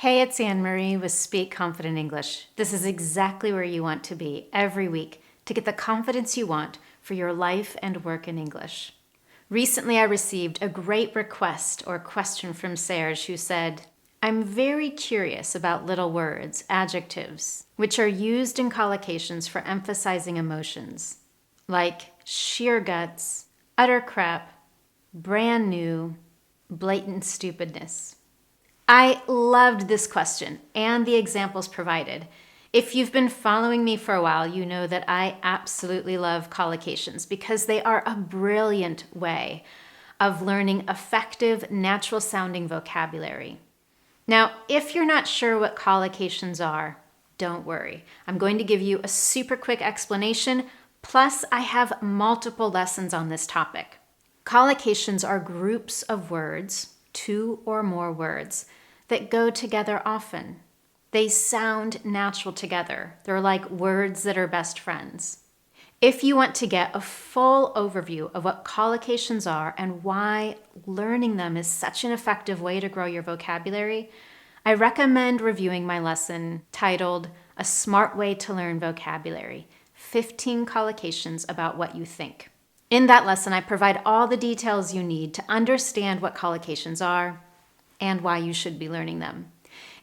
Hey, it's Anne-Marie with Speak Confident English. This is exactly where you want to be every week to get the confidence you want for your life and work in English. Recently, I received a great request or question from Serge who said, I'm very curious about little words, adjectives, which are used in collocations for emphasizing emotions, like sheer guts, utter crap, brand new, blatant stupidness. I loved this question and the examples provided. If you've been following me for a while, you know that I absolutely love collocations because they are a brilliant way of learning effective, natural-sounding vocabulary. Now, if you're not sure what collocations are, don't worry. I'm going to give you a super quick explanation, plus I have multiple lessons on this topic. Collocations are groups of words, 2 or more words, that go together often. They sound natural together. They're like words that are best friends. If you want to get a full overview of what collocations are and why learning them is such an effective way to grow your vocabulary, I recommend reviewing my lesson titled A Smart Way to Learn Vocabulary, 15 Collocations About What You Think. In that lesson, I provide all the details you need to understand what collocations are and why you should be learning them.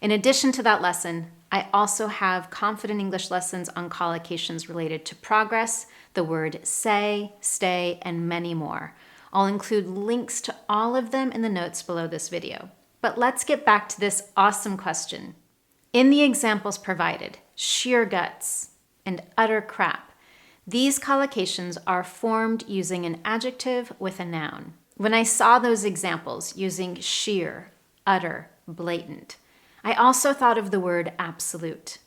In addition to that lesson, I also have confident English lessons on collocations related to progress, the word say, stay, and many more. I'll include links to all of them in the notes below this video. But let's get back to this awesome question. In the examples provided, sheer guts and utter crap, these collocations are formed using an adjective with a noun. When I saw those examples using sheer, utter, blatant, I also thought of the word absolute.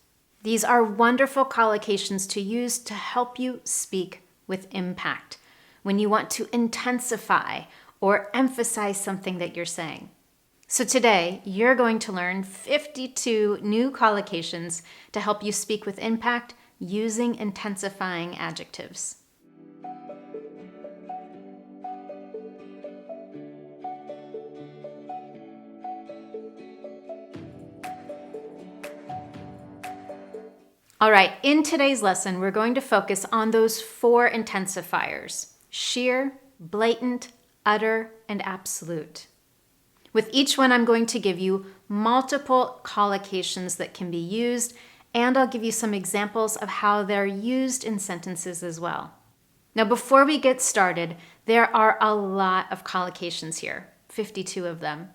These are wonderful collocations to use to help you speak with impact when you want to intensify or emphasize something that you're saying. So today, you're going to learn 52 new collocations to help you speak with impact using intensifying adjectives. All right, in today's lesson, we're going to focus on those 4 intensifiers: sheer, blatant, utter, and absolute. With each one, I'm going to give you multiple collocations that can be used, and I'll give you some examples of how they're used in sentences as well. Now, before we get started, there are a lot of collocations here, 52 of them.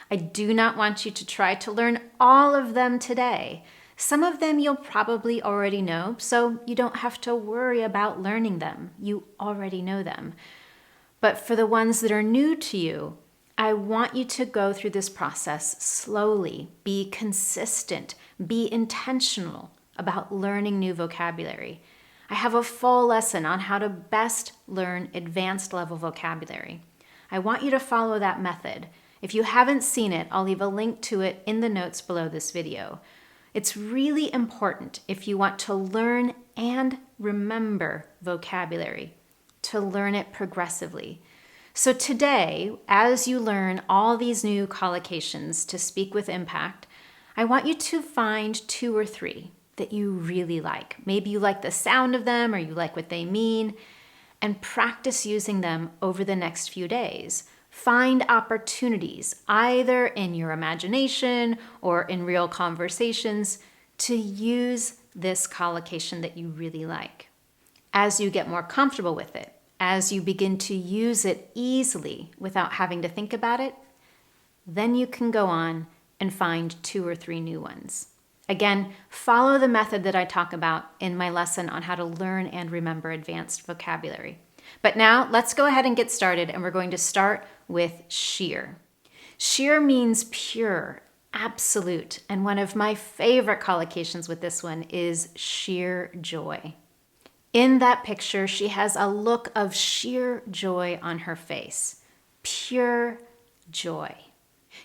I do not want you to try to learn all of them today. Some of them you'll probably already know, so you don't have to worry about learning them. You already know them. But for the ones that are new to you, I want you to go through this process slowly, be consistent, be intentional about learning new vocabulary. I have a full lesson on how to best learn advanced level vocabulary. I want you to follow that method. If you haven't seen it, I'll leave a link to it in the notes below this video. It's really important if you want to learn and remember vocabulary, to learn it progressively. So today, as you learn all these new collocations to speak with impact, I want you to find 2 or 3 that you really like. Maybe you like the sound of them or you like what they mean, and practice using them over the next few days. Find opportunities, either in your imagination or in real conversations, to use this collocation that you really like. As you get more comfortable with it, as you begin to use it easily without having to think about it, then you can go on and find 2 or 3 new ones. Again, follow the method that I talk about in my lesson on how to learn and remember advanced vocabulary. But now let's go ahead and get started, and we're going to start with sheer. Sheer means pure, absolute, and one of my favorite collocations with this one is sheer joy. In that picture, she has a look of sheer joy on her face. Pure joy.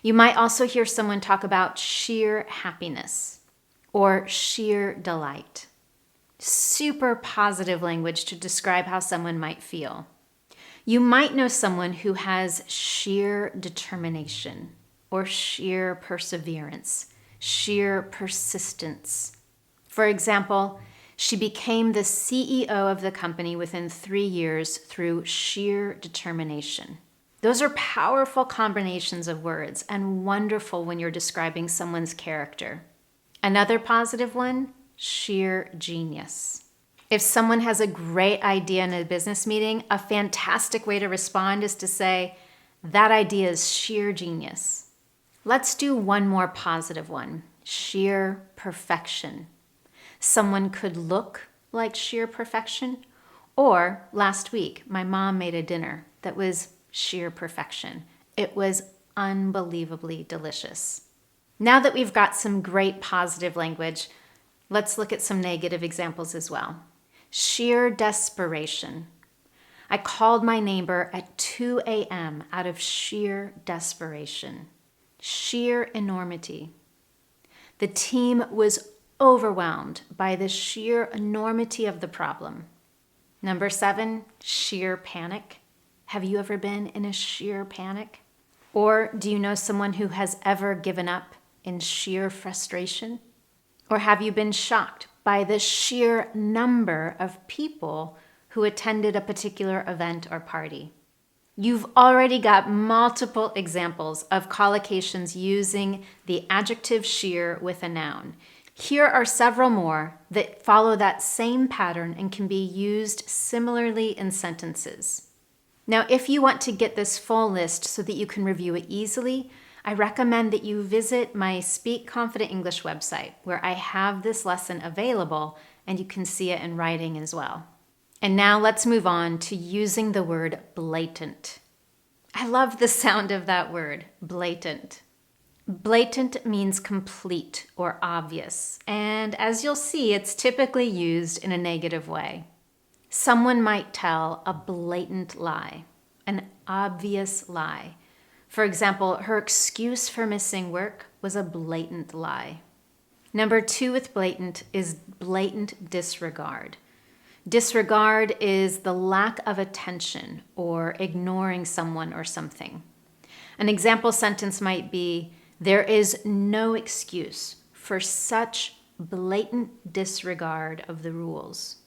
You might also hear someone talk about sheer happiness or sheer delight. Super positive language to describe how someone might feel. You might know someone who has sheer determination or sheer perseverance, sheer persistence. For example, she became the CEO of the company within 3 years through sheer determination. Those are powerful combinations of words and wonderful when you're describing someone's character. Another positive one, sheer genius. If someone has a great idea in a business meeting, a fantastic way to respond is to say, that idea is sheer genius. Let's do one more positive one, sheer perfection. Someone could look like sheer perfection, or last week, my mom made a dinner that was sheer perfection. It was unbelievably delicious. Now that we've got some great positive language, let's look at some negative examples as well. Sheer desperation. I called my neighbor at 2 a.m. out of sheer desperation. Sheer enormity. The team was overwhelmed by the sheer enormity of the problem. Number 7, sheer panic. Have you ever been in a sheer panic? Or do you know someone who has ever given up in sheer frustration? Or have you been shocked by the sheer number of people who attended a particular event or party? You've already got multiple examples of collocations using the adjective sheer with a noun. Here are several more that follow that same pattern and can be used similarly in sentences. Now, if you want to get this full list so that you can review it easily, I recommend that you visit my Speak Confident English website, where I have this lesson available and you can see it in writing as well. And now let's move on to using the word blatant. I love the sound of that word, blatant. Blatant means complete or obvious, and as you'll see, it's typically used in a negative way. Someone might tell a blatant lie, an obvious lie. For example, her excuse for missing work was a blatant lie. Number 2 with blatant is blatant disregard. Disregard is the lack of attention or ignoring someone or something. An example sentence might be, there is no excuse for such blatant disregard of the rules.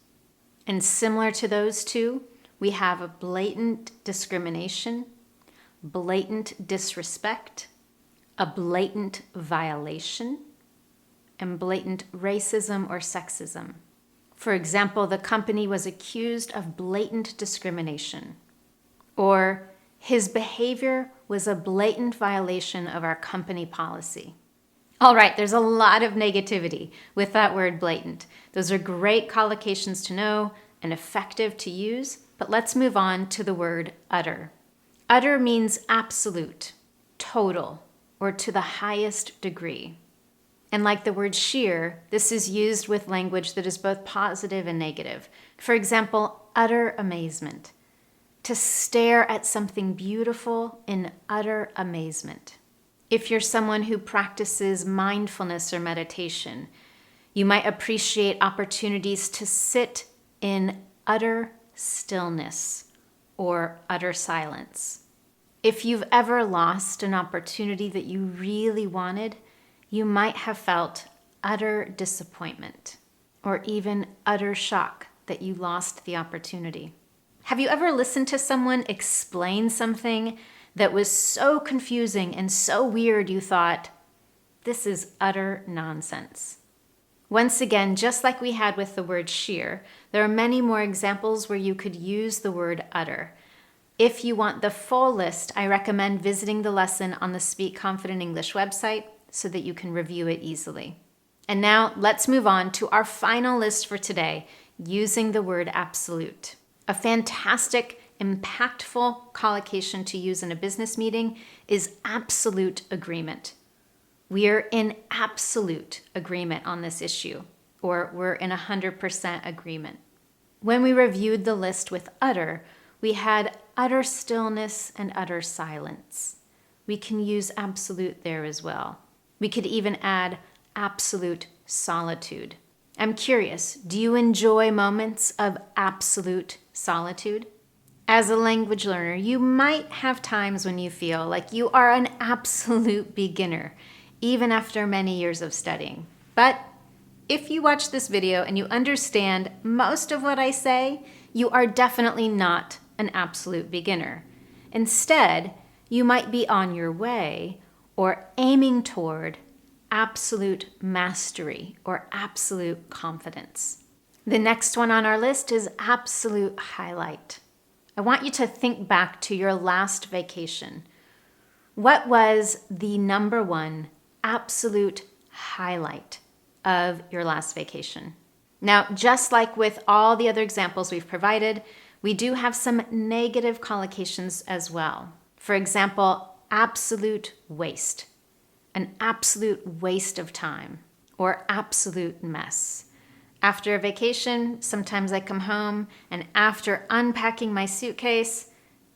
And similar to those two, we have a blatant discrimination, blatant disrespect, a blatant violation, and blatant racism or sexism. For example, the company was accused of blatant discrimination, or his behavior was a blatant violation of our company policy. All right, there's a lot of negativity with that word blatant. Those are great collocations to know and effective to use, but let's move on to the word utter. Utter means absolute, total, or to the highest degree. And like the word sheer, this is used with language that is both positive and negative. For example, utter amazement. To stare at something beautiful in utter amazement. If you're someone who practices mindfulness or meditation, you might appreciate opportunities to sit in utter stillness or utter silence. If you've ever lost an opportunity that you really wanted, you might have felt utter disappointment or even utter shock that you lost the opportunity. Have you ever listened to someone explain something that was so confusing and so weird you thought, this is utter nonsense? Once again, just like we had with the word sheer, there are many more examples where you could use the word utter. If you want the full list, I recommend visiting the lesson on the Speak Confident English website so that you can review it easily. And now let's move on to our final list for today, using the word absolute. A fantastic, impactful collocation to use in a business meeting is absolute agreement. We're in absolute agreement on this issue, or we're in 100% agreement. When we reviewed the list with utter, we had utter stillness and utter silence. We can use absolute there as well. We could even add absolute solitude. I'm curious, do you enjoy moments of absolute solitude? As a language learner, you might have times when you feel like you are an absolute beginner even after many years of studying. But if you watch this video and you understand most of what I say, you are definitely not an absolute beginner. Instead, you might be on your way or aiming toward absolute mastery or absolute confidence. The next one on our list is absolute highlight. I want you to think back to your last vacation. What was the number one absolute highlight of your last vacation? Now, just like with all the other examples we've provided, we do have some negative collocations as well. For example, absolute waste, an absolute waste of time, or absolute mess. After a vacation, sometimes I come home and after unpacking my suitcase,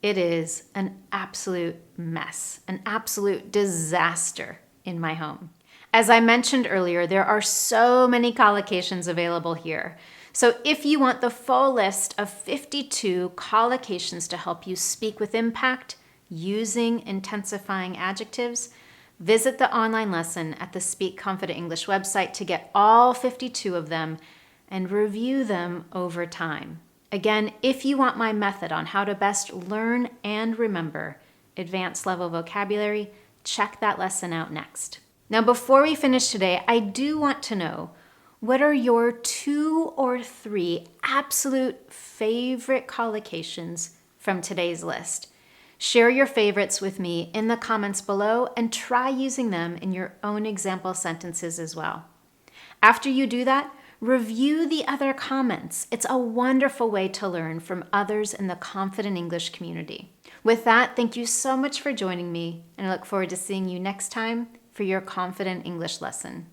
it is an absolute mess, an absolute disaster in my home. As I mentioned earlier, there are so many collocations available here. So if you want the full list of 52 collocations to help you speak with impact using intensifying adjectives, visit the online lesson at the Speak Confident English website to get all 52 of them and review them over time. Again, if you want my method on how to best learn and remember advanced level vocabulary, check that lesson out next. Now, before we finish today, I do want to know, what are your 2 or 3 absolute favorite collocations from today's list? Share your favorites with me in the comments below and try using them in your own example sentences as well. After you do that, review the other comments. It's a wonderful way to learn from others in the Confident English community. With that, thank you so much for joining me, and I look forward to seeing you next time for your Confident English lesson.